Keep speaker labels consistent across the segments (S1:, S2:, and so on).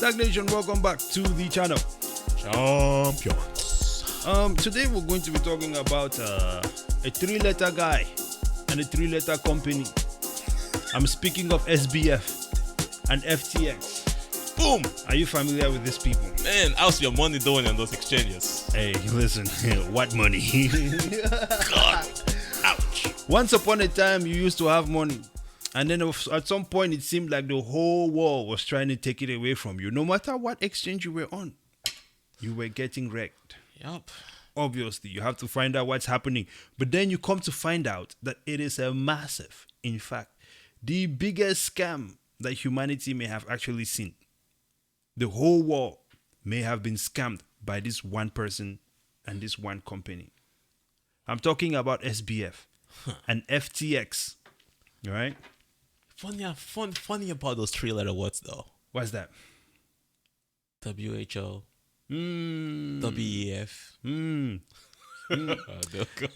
S1: STAKK Nation, welcome back to the channel.
S2: Champions.
S1: Today we're going to be talking about a 3-letter guy and a 3-letter company. I'm speaking of SBF and FTX.
S2: Boom!
S1: Are you familiar with these people?
S2: Man, how's your money doing on those exchanges?
S1: Hey, listen, what money?
S2: God! Ouch!
S1: Once upon a time, you used to have money. And then at some point, it seemed like the whole world was trying to take it away from you. No matter what exchange you were on, you were getting wrecked.
S2: Yup.
S1: Obviously, you have to find out what's happening. But then you come to find out that it is a massive, in fact, the biggest scam that humanity may have actually seen. The whole world may have been scammed by this one person and this one company. I'm talking about SBF and FTX. All right?
S2: Funny about those 3-letter words though.
S1: What's that?
S2: WHO. WEF.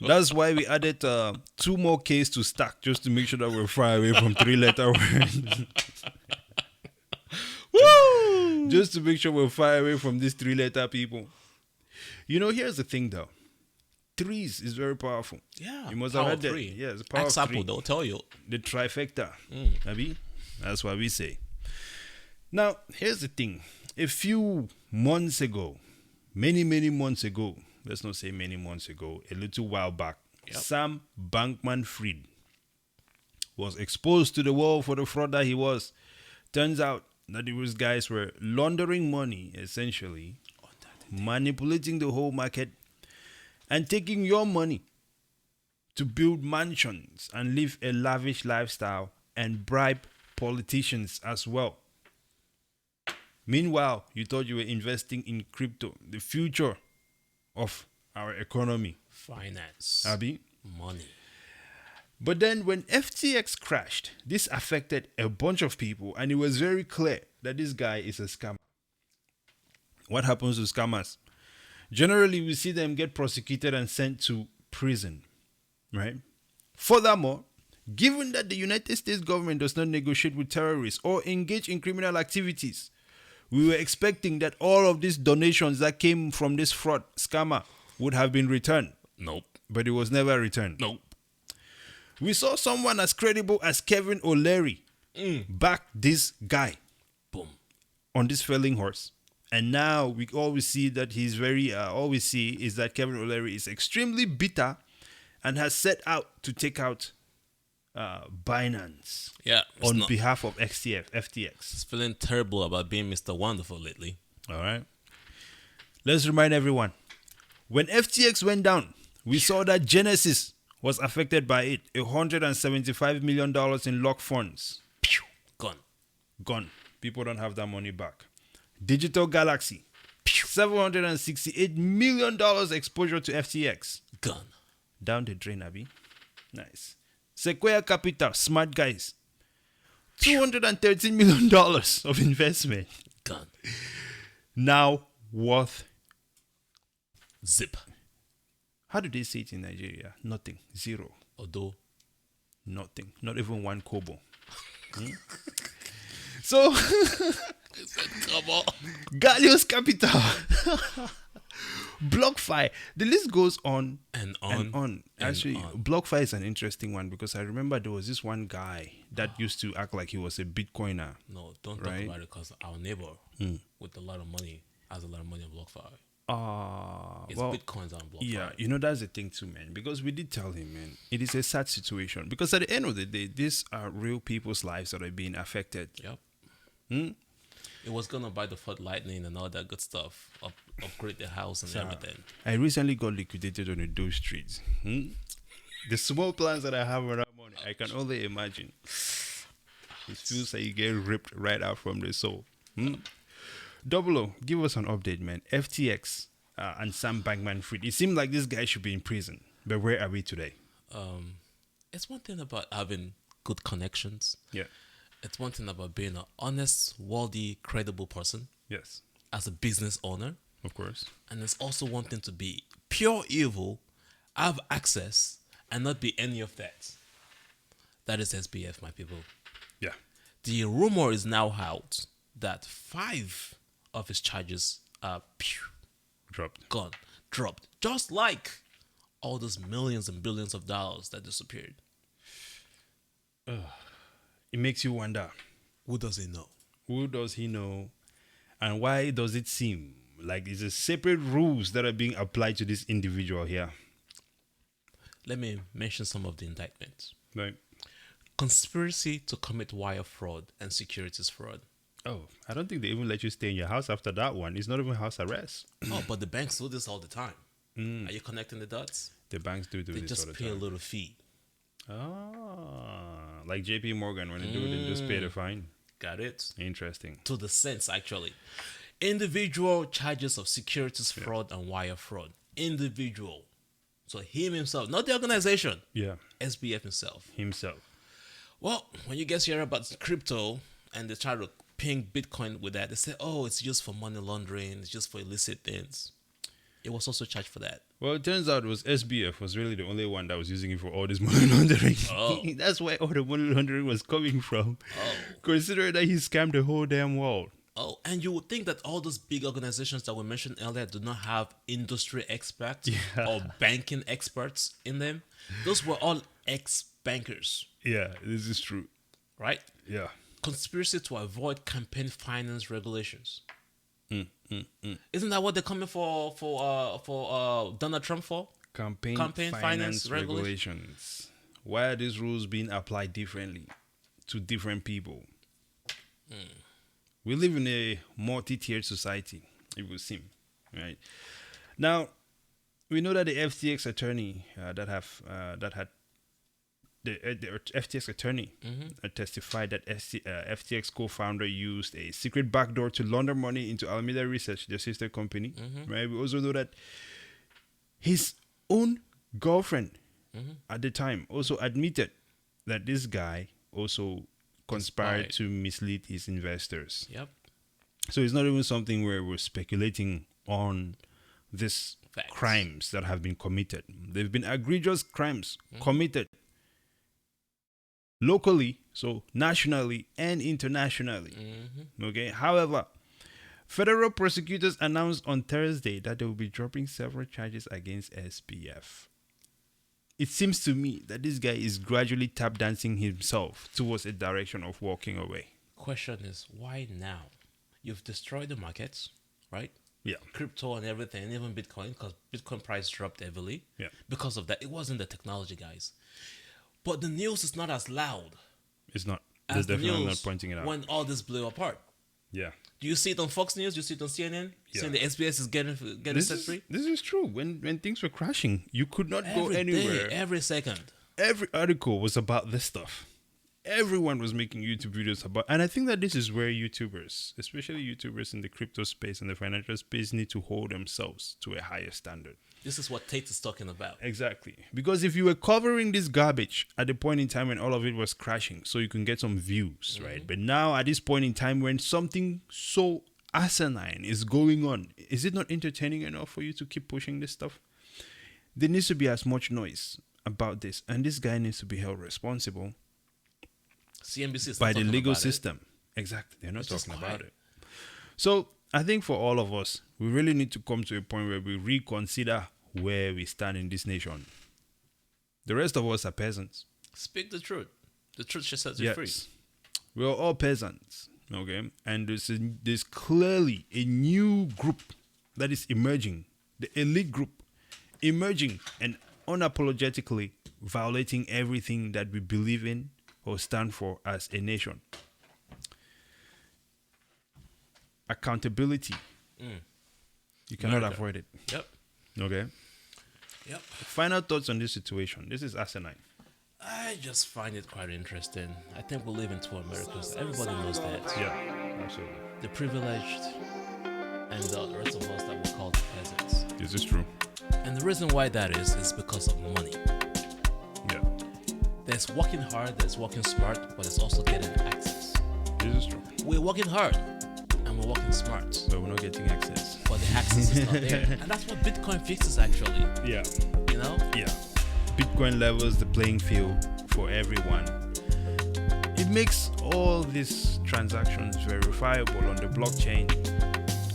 S1: That's why we added 2 more Ks to STAKK, just to make sure that we're far away from 3-letter words.
S2: Woo!
S1: Just to make sure we're far away from these 3-letter people. You know, here's the thing though. Threes is very powerful.
S2: Yeah.
S1: You must have heard that.
S2: Three.
S1: Yeah, it's power of
S2: Example,
S1: 3.
S2: they'll tell you.
S1: The trifecta. Abi? That's what we say. Now, here's the thing. A few months ago, many months ago, let's not say many months ago, a little while back, Sam Bankman-Fried was exposed to the world for the fraud that he was. Turns out that these guys were laundering money, essentially, manipulating the whole market, and taking your money to build mansions and live a lavish lifestyle and bribe politicians as well. Meanwhile, you thought you were investing in crypto, the future of our economy.
S2: Finance.
S1: Abi?
S2: Money.
S1: But then when FTX crashed, this affected a bunch of people, and it was very clear that this guy is a scammer. What happens to scammers? Generally, we see them get prosecuted and sent to prison, right? Furthermore, given that the United States government does not negotiate with terrorists or engage in criminal activities, we were expecting that all of these donations that came from this fraud scammer would have been returned.
S2: Nope.
S1: But it was never returned.
S2: Nope.
S1: We saw someone as credible as Kevin O'Leary back this guy.
S2: Boom.
S1: On this failing horse. And now we always see that he's very, all we see is that Kevin O'Leary is extremely bitter and has set out to take out Binance on behalf of FTX.
S2: He's feeling terrible about being Mr. Wonderful lately.
S1: All right. Let's remind everyone. When FTX went down, we saw that Genesis was affected by it. $175 million in locked funds. Gone. People don't have that money back. Digital Galaxy, $768 million exposure to FTX.
S2: Gone.
S1: Down the drain, Abi. Nice. Sequoia Capital, smart guys. $213 million of investment.
S2: Gone.
S1: Now worth
S2: zip.
S1: How do they say it in Nigeria? Nothing. Zero.
S2: Although.
S1: Nothing. Not even 1 kobo. So,
S2: come on.
S1: Gallios Capital, BlockFi. The list goes on
S2: and on.
S1: Actually, BlockFi is an interesting one because I remember there was this one guy that used to act like he was a Bitcoiner.
S2: No, don't talk about it because our neighbor with a lot of money has a lot of money on BlockFi. It's Bitcoins on BlockFi.
S1: Yeah, you know, that's the thing too, man. Because we did tell him, man, it is a sad situation. Because at the end of the day, these are real people's lives that are being affected.
S2: Yep. It was gonna buy the Ford Lightning and all that good stuff, upgrade the house and everything.
S1: I recently got liquidated on the Doe Street. The small plans that I have around money, I can only imagine. It feels like you get ripped right out from the soul. Double O, give us an update, man. FTX and Sam Bankman-Fried. It seemed like this guy should be in prison, but where are we today?
S2: It's one thing about having good connections.
S1: Yeah.
S2: It's one thing about being an honest, worthy, credible person.
S1: Yes.
S2: As a business owner.
S1: Of course.
S2: And it's also one thing to be pure evil, have access, and not be any of that. That is SBF, my people.
S1: Yeah.
S2: The rumor is now out that 5 of his charges are dropped, just like all those millions and billions of dollars that disappeared.
S1: It makes you wonder,
S2: who does he know?
S1: Who does he know? And why does it seem like there's a separate rules that are being applied to this individual here?
S2: Let me mention some of the indictments.
S1: Right.
S2: Conspiracy to commit wire fraud and securities fraud.
S1: Oh, I don't think they even let you stay in your house after that one. It's not even house arrest.
S2: Oh, but the banks do this all the time. Are you connecting the dots?
S1: The banks do
S2: they
S1: this all the time.
S2: They just pay a little fee.
S1: Ah, like JP Morgan, when they do it, they just pay the fine.
S2: Got it.
S1: Interesting.
S2: To the sense, actually. Individual charges of securities fraud and wire fraud. Individual. So him himself, not the organization.
S1: Yeah.
S2: SBF himself. Well, when you guys hear about crypto and they try to ping Bitcoin with that, they say, oh, it's used for money laundering, it's just for illicit things. It was also charged for that.
S1: Well, it turns out it was SBF was really the only one that was using it for all this money laundering.
S2: Oh.
S1: That's where all the money laundering was coming from.
S2: Oh.
S1: Considering that he scammed the whole damn world.
S2: Oh, and you would think that all those big organizations that we mentioned earlier do not have industry experts or banking experts in them. Those were all ex-bankers.
S1: Yeah, this is true.
S2: Right?
S1: Yeah.
S2: Conspiracy to avoid campaign finance regulations. Isn't that what they're coming for Donald Trump for?
S1: Campaign finance regulations. Why are these rules being applied differently to different people? We live in a multi-tiered society, it would seem, right? Now, we know that the FTX attorney the FTX attorney testified that FTX co-founder used a secret backdoor to launder money into Alameda Research, their sister company. Right? We also know that his own girlfriend at the time also admitted that this guy also conspired to mislead his investors.
S2: Yep.
S1: So it's not even something where we're speculating on these crimes that have been committed. They've been egregious crimes committed locally, so nationally and internationally. Okay. However, federal prosecutors announced on Thursday that they will be dropping several charges against SBF. It seems to me that this guy is gradually tap dancing himself towards a direction of walking away.
S2: Question is, why now? You've destroyed the markets, right?
S1: Yeah.
S2: Crypto and everything, even Bitcoin, because Bitcoin price dropped heavily.
S1: Yeah.
S2: Because of that. It wasn't the technology, guys. But the news is not as loud.
S1: It's not.
S2: They're
S1: definitely not pointing it out.
S2: When all this blew apart.
S1: Yeah.
S2: Do you see it on Fox News? Do you see it on CNN? You saying the SBS is getting set free?
S1: This is true. When things were crashing, you could not go anywhere.
S2: Every second.
S1: Every article was about this stuff. Everyone was making YouTube videos about, and I think that this is where YouTubers, especially YouTubers in the crypto space and the financial space, need to hold themselves to a higher standard.
S2: This is what Tate is talking about.
S1: Exactly. Because if you were covering this garbage at the point in time when all of it was crashing, so you can get some views, right? But now at this point in time when something so asinine is going on, is it not entertaining enough for you to keep pushing this stuff? There needs to be as much noise about this, and this guy needs to be held responsible.
S2: CNBC is
S1: by the legal system. Exactly. They're not talking about it. So I think for all of us, we really need to come to a point where we reconsider where we stand in this nation. The rest of us are peasants.
S2: Speak the truth. The truth should set you free.
S1: We're all peasants. Okay. And there's clearly a new group that is emerging. The elite group emerging and unapologetically violating everything that we believe in or stand for as a nation. Accountability. You cannot avoid it.
S2: Yep.
S1: Okay.
S2: Yep.
S1: Final thoughts on this situation. This is asinine.
S2: I just find it quite interesting. I think we live in two Americas. Everybody knows that.
S1: Yeah, absolutely.
S2: The privileged and the rest of us that we call the peasants.
S1: This is true.
S2: And the reason why that is because of money.
S1: Yeah.
S2: There's working hard, there's working smart, but there's also getting access.
S1: This is true.
S2: We're working hard and we're working smart.
S1: But we're not getting access.
S2: But the access is not there. And that's what Bitcoin fixes actually.
S1: Yeah.
S2: You know?
S1: Yeah. Bitcoin levels the playing field for everyone. it makes all these transactions verifiable on the blockchain.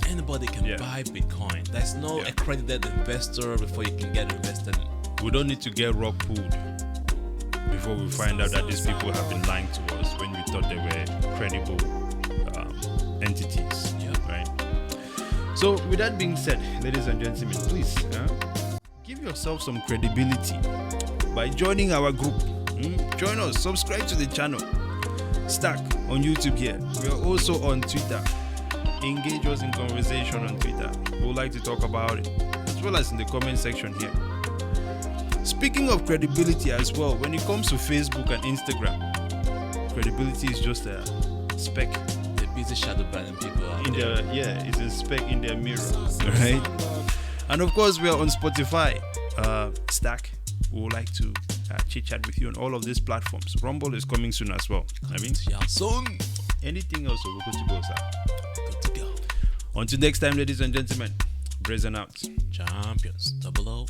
S2: Anybody can buy Bitcoin. There's no accredited investor before you can get invested.
S1: We don't need to get rug pulled before we find out that these people have been lying to us when we thought they were credible entities. Right? So, with that being said, ladies and gentlemen, please give yourself some credibility by joining our group. Join us, subscribe to the channel. STAKK on YouTube here. We are also on Twitter. Engage us in conversation on Twitter. We would like to talk about it, as well as in the comment section here. Speaking of credibility as well, when it comes to Facebook and Instagram, credibility is just a speck.
S2: They're busy shadow banning people out
S1: in there. It's a speck in their mirror, right? And of course, we are on Spotify. STAKK. We would like to chit chat with you on all of these platforms. Rumble is coming soon as well.
S2: Soon.
S1: Anything else, we're good to go, sir.
S2: Good to go.
S1: Until next time, ladies and gentlemen, brazen out.
S2: Champions, 00 out.